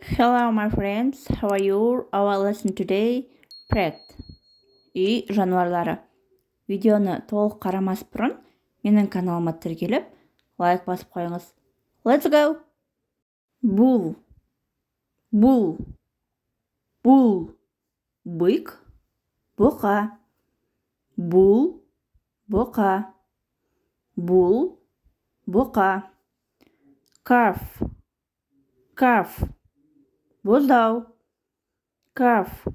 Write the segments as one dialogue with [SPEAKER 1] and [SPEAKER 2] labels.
[SPEAKER 1] Hello, my friends. How are you? Our lesson today, pet. Үй жануарлары. Видеоны толық қарамас бұрын менің каналыма тіркеліп, лайк басып қойыңыз. Let's go. Bull. Bull. Bull. Бык. Бұқа. Bull. Бұқа. Bull. Бұқа. Kɑːf. Kɑːf. Бұзау. Kɑːf.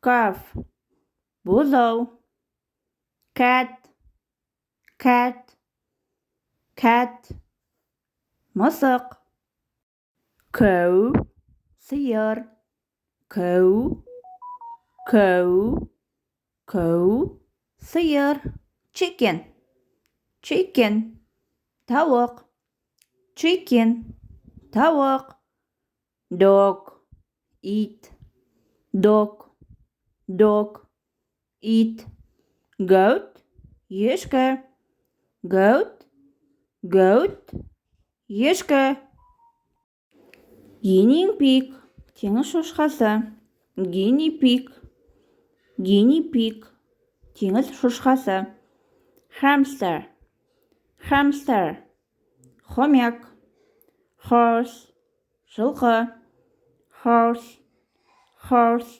[SPEAKER 1] Kɑːf. Бұзау. Cat. Cat. Cat. Мысық. Cow. Сиыр. Cow. Cow. Cow. Сиыр. Chicken. Chicken. Тауық. Chicken. Тауық. Dog. Eat. Dog. Dog. Eat. Goat. Ешкі. Goat. Goat. Ешкі. Guinea pig. Теңіз шошқасы. Guinea pig. Guinea pig. Теңіз шошқасы. Hamster. Hamster. Хомяк. Hɔːs. Жылқы. Hɔːs. Hɔːs.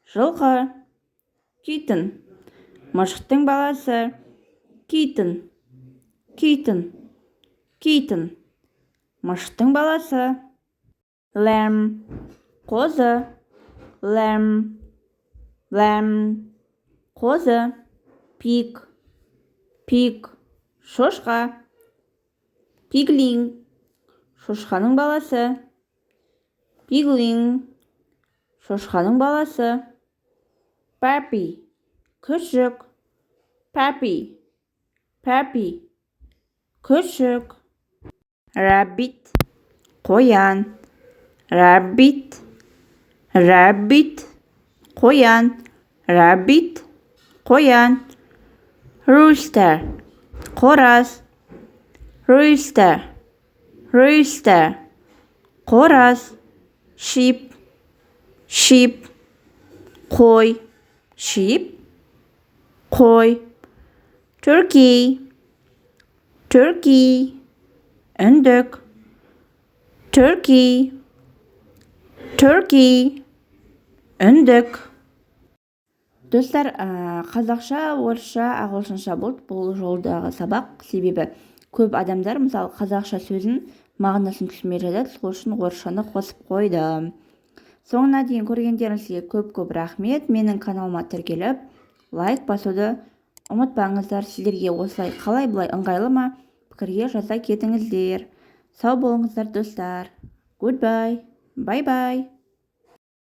[SPEAKER 1] Жылқы. Kitten. Мышықтың баласы. Kitten. Kitten. Kitten. Мышықтың баласы. Lamb. Қозы. Lamb. Lamb. Қозы. Pig. Pig. Шошқа. Pigling. Шошқаның баласы. Pigling. Шошқаның баласы. Puppy. Күшік. Puppy. Puppy. Күшік. Rabbit. Қоян. Rabbit. Rabbit. Қоян. Rabbit. Қоян. Rooster. Қораз. Rooster. Rooster. Қораз. Sheep. Sheep. Қой. Sheep. Қой. Turkey. Turkey. Үндік. Turkey. Turkey. Үндік. Достар, қазақша, орысша, ағылшынша болды бұл жолдағы сабақ, себебі көп адамдар мысалы қазақша сөзін мағынасын түсінбей жатады, сол үшін орысшаны қосып қойдым. Соңына дейін көргендеріңізге көп рахмет. Менің каналыма тіркеліп, лайк басуды ұмытпаңыздар. Сіздерге осылай қалай бұлай ыңғайлы ма? Пікірге жаза кетіңіздер. Сау болыңыздар достар. Goodbye. Bye bye.